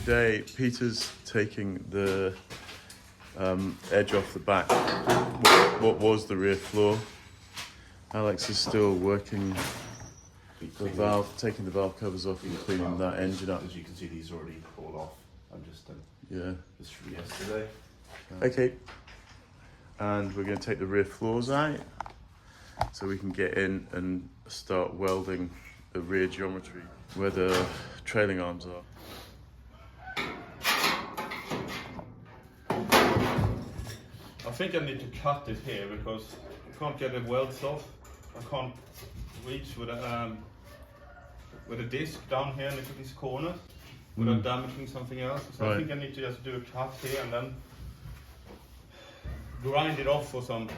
Today, Peter's taking the edge off the back, what was the rear floor. Alex is still working the valve, taking the valve covers off and cleaning that engine up. As you can see, these already pulled off. I'm just yeah. This from yesterday. Okay. And we're going to take the rear floors out so we can get in and start welding the rear geometry where the trailing arms are. I think I need to cut it here because I can't get the welds off. I can't reach with a disc down here in this corner without damaging something else. So Right. I think I need to just do a cut here and then grind it off for some.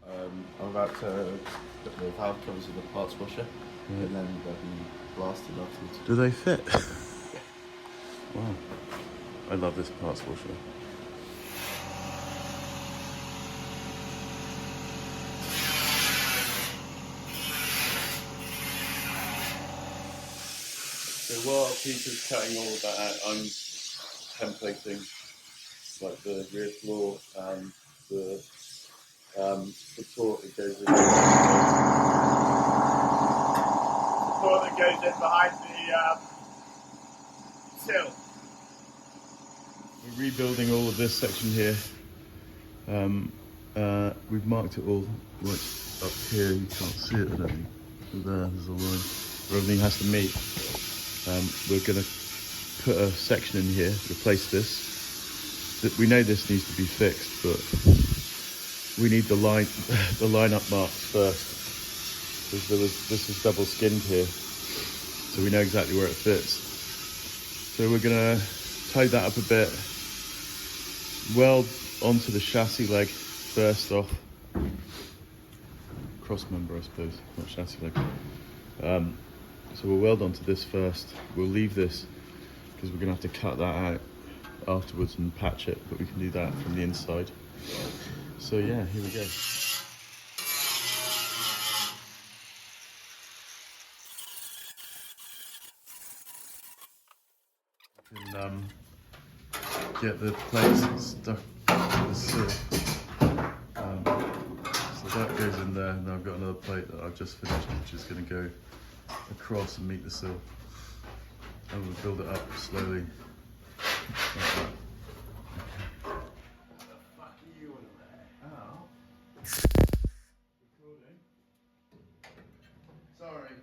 I'm about to put the valve covers in the parts washer, and then they'll be blasted afterwards. Do they fit? Wow. I love this parts washer. So while Peter's cutting all of that out, I'm templating like the rear floor and the support that goes in. Support that goes in behind the sill. We're rebuilding all of this section here. We've marked it all right up here. You can't see it, I don't think. There's a line where everything has to meet. We're going to put a section in here, replace this. We know this needs to be fixed, but we need the line-up marks first, because this is double skinned here, so we know exactly where it fits. So we're going to tie that up a bit, weld onto the chassis leg first off, cross member I suppose, not chassis leg. So we'll weld onto this first. We'll leave this because we're going to have to cut that out afterwards and patch it, but we can do that from the inside. So yeah, here we go. We can get the plates stuck to the sill. So that goes in there, and I've got another plate that I've just finished, which is going to go across and meet the sill. And we'll build it up slowly, like that. Sorry.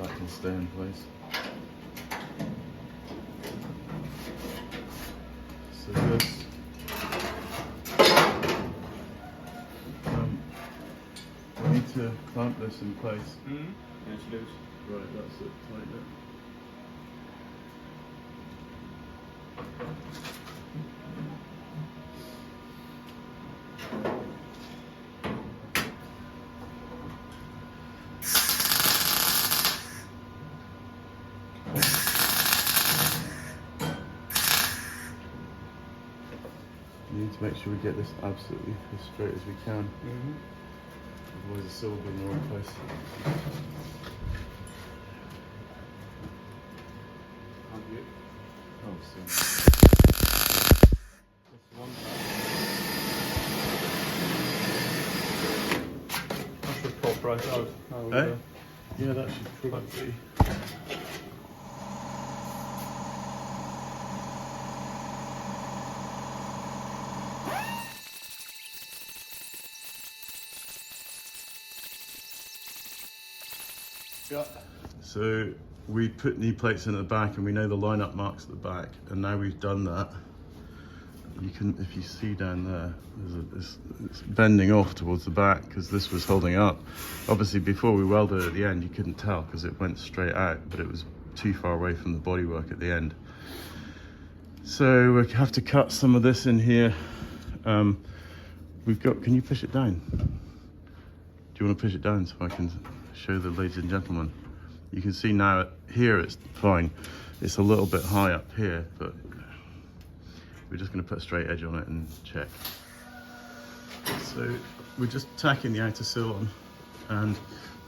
That can stay in place. So this, we need to clamp this in place. It's loose. Right, that's it, tighten it. We need to make sure we get this absolutely as straight as we can. Otherwise the sill will be in the wrong place. Oh, so. That should pop right out. Eh? Yeah, that should probably. Yeah. So we put knee plates in at the back, and we know the line-up marks at the back, and now we've done that. You can, if you see down there, it's bending off towards the back because this was holding up. Obviously, before we welded it at the end, you couldn't tell because it went straight out, but it was too far away from the bodywork at the end. So we have to cut some of this in here. We've got. Can you push it down? Do you want to push it down so I can show the ladies and gentlemen? You can see now here it's fine. It's a little bit high up here, but we're just going to put a straight edge on it and check. So we're just tacking the outer sill on, and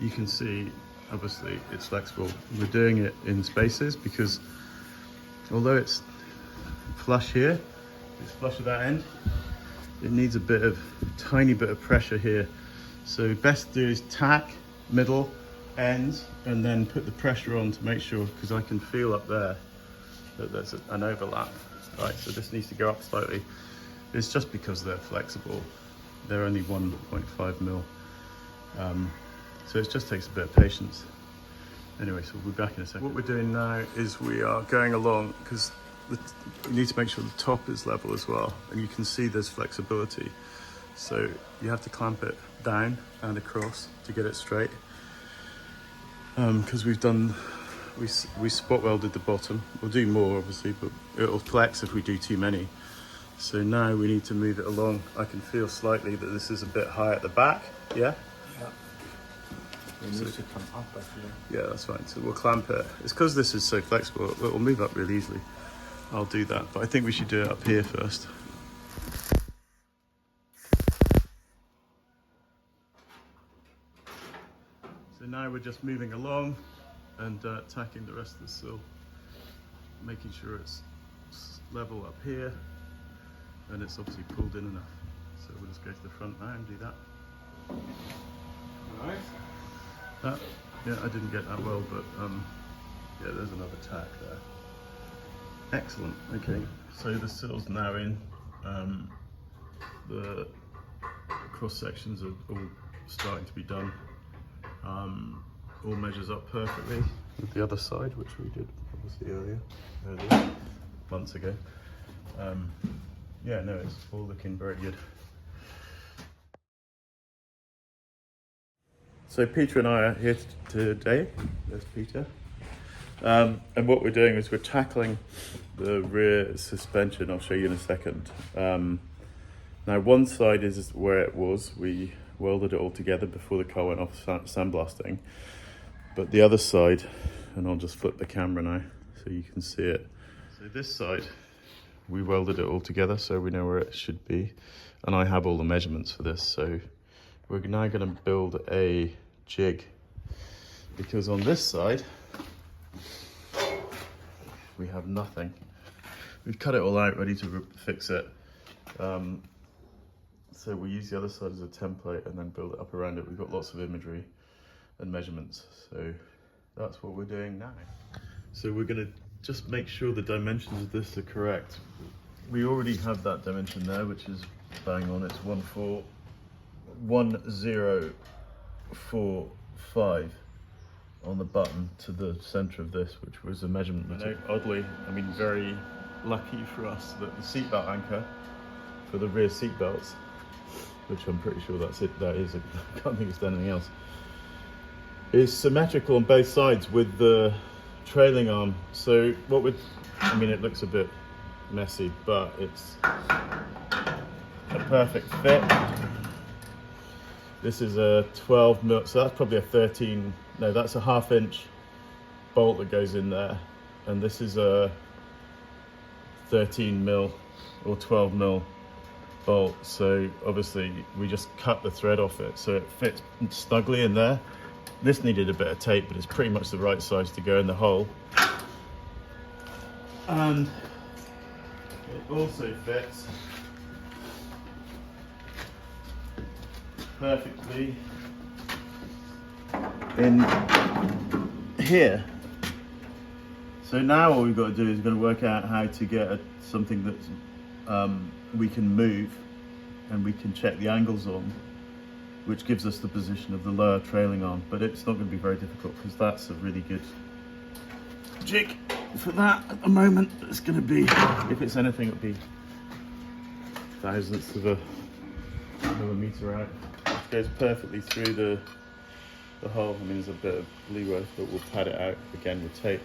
you can see obviously it's flexible. We're doing it in spaces because although it's flush here, it's flush at that end, it needs a tiny bit of pressure here. So best to do is tack middle ends and then put the pressure on to make sure, because I can feel up there that there's an overlap. Right, so this needs to go up slightly. It's just because they're flexible. They're only 1.5 mil. So it just takes a bit of patience. Anyway, so we'll be back in a second. What we're doing now is we are going along because you need to make sure the top is level as well. And you can see there's flexibility. So you have to clamp it down and across to get it straight. Because we spot welded the bottom. We'll do more obviously, but it'll flex if we do too many. So now we need to move it along. I can feel slightly that this is a bit high at the back, yeah? Yeah. It needs to come up, I feel. Yeah, that's fine. So we'll clamp it. It's because this is so flexible, it will move up really easily. I'll do that, but I think we should do it up here first. So now we're just moving along and tacking the rest of the sill, making sure it's level up here and it's obviously pulled in enough. So we'll just go to the front now and do that. Alright. Yeah, I didn't get that well, but yeah, there's another tack there. Excellent. Okay, so the sill's now in. The cross sections are all starting to be done. All measures up perfectly with the other side, which we did obviously earlier months ago. Yeah, no, it's all looking very good. So Peter and I are here today. There's Peter. And what we're doing is we're tackling the rear suspension. I'll show you in a second. Now one side is where it was. We welded it all together before the car went off sandblasting. But the other side, and I'll just flip the camera now so you can see it. So this side, we welded it all together so we know where it should be. And I have all the measurements for this. So we're now going to build a jig, because on this side, we have nothing. We've cut it all out, ready to fix it. So we'll use the other side as a template and then build it up around it. We've got lots of imagery and measurements. So that's what we're doing now. So we're gonna just make sure the dimensions of this are correct. We already have that dimension there, which is bang on. It's 1045 on the button to the center of this, which was a measurement. Oddly, I mean, very lucky for us that the seatbelt anchor for the rear seat belts, which I'm pretty sure that's it, that is, I can't think it's done anything else, is symmetrical on both sides with the trailing arm. So what would, I mean, it looks a bit messy, but it's a perfect fit. This is a 12 mil, so that's probably a 13, no, that's a 1/2 inch bolt that goes in there. And this is a 13 mil or 12 mil bolt. So obviously we just cut the thread off it so it fits snugly in there. This needed a bit of tape, but it's pretty much the right size to go in the hole. And it also fits perfectly in here. So now all we've got to do is going to work out how to get something that we can move and we can check the angles on, which gives us the position of the lower trailing arm. But it's not going to be very difficult because that's a really good jig for that at the moment. It's going to be, if it's anything, it'll be thousandths of a millimeter out. It goes perfectly through the hole. I mean, there's a bit of leeway, but we'll pad it out again with tape.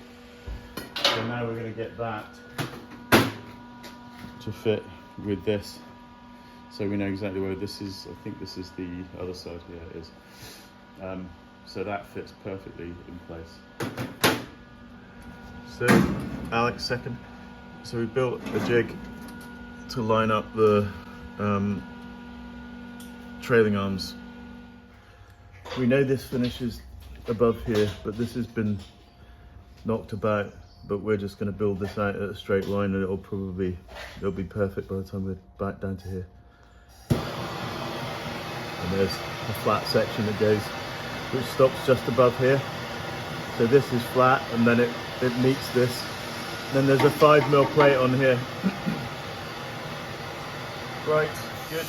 So now we're going to get that to fit with this, so we know exactly where this is. I think this is the other side here. It is. So that fits perfectly in place. So Alex, second. So we built a jig to line up the trailing arms. We know this finishes above here, but this has been knocked about. But we're just going to build this out at a straight line, and it'll be perfect by the time we're back down to here. And there's a flat section that goes, which stops just above here. So this is flat, and then it meets this. Then there's a 5mm plate on here. Right, good.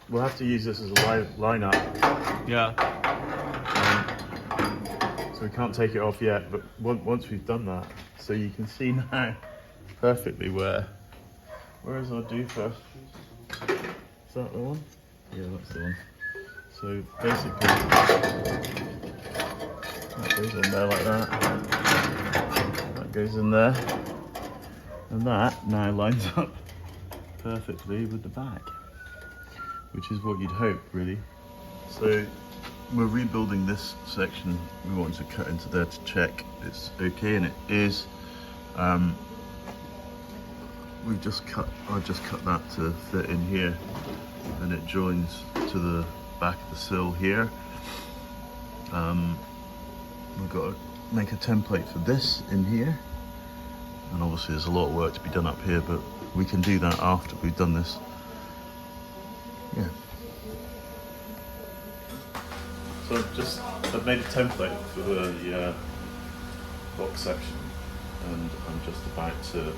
We'll have to use this as a line-up. Yeah. So we can't take it off yet, but once we've done that, so you can see now perfectly where is our doofer? Is that the one? Yeah, that's the one. So basically, that goes on there like that. That goes in there. And that now lines up perfectly with the back, which is what you'd hope, really. So we're rebuilding this section. We wanted to cut into there to check it's okay, and it is. I just cut that to fit in here, and it joins to the back of the sill here. We've got to make a template for this in here, and obviously there's a lot of work to be done up here, but we can do that after we've done this. Yeah. So I've made a template for the box section, and I'm just about to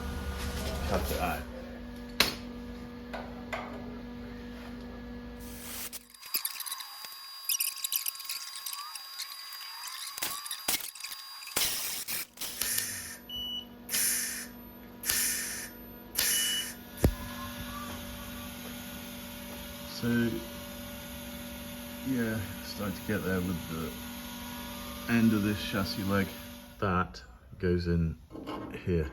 cut it out. So yeah, starting to get there with the end of this chassis leg. That goes in here,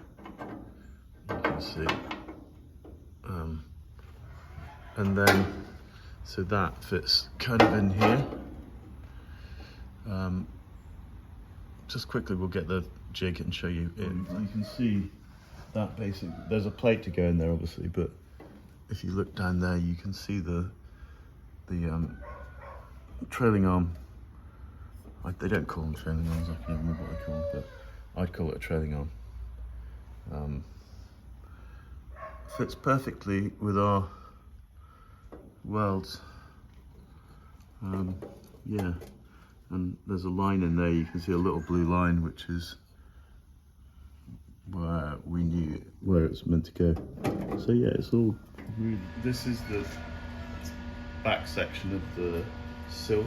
you can see. And then, so that fits kind of in here. Just quickly, we'll get the jig and show you it. You can see that basic, there's a plate to go in there obviously, but if you look down there, you can see the trailing arm. They don't call them trailing arms, I can't remember what they call them, but I'd call it a trailing arm. Fits perfectly with our welds. Yeah, and there's a line in there, you can see a little blue line, which is where we knew where it's meant to go. So yeah, it's all, this is the back section of the sill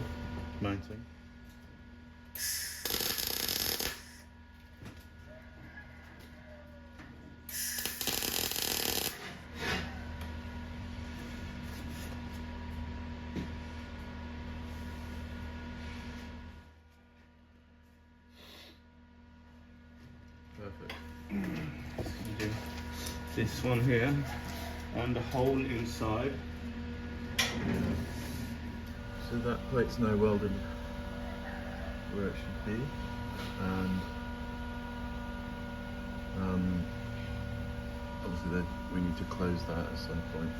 mounting. Perfect. Do this one here, and the hole inside. So that plate's now welded where it should be, and obviously we need to close that at some point.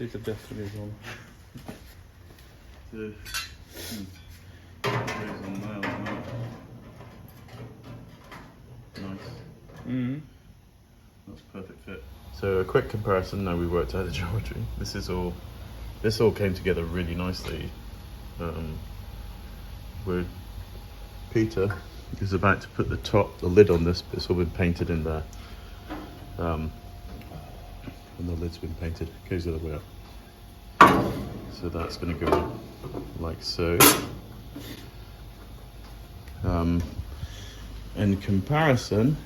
Lite bättre liksom. Goes on there as well. Nice. That's a perfect fit. So a quick comparison, now we worked out the geometry. This all came together really nicely. Peter is about to put the lid on this. It's all been painted in there. And the lid's been painted. It goes the other way up. So that's going to go in like so. In comparison,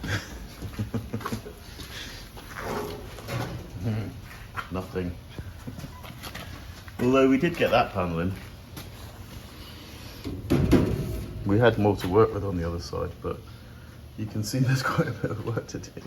nothing. Although we did get that panel in. We had more to work with on the other side, but you can see there's quite a bit of work to do.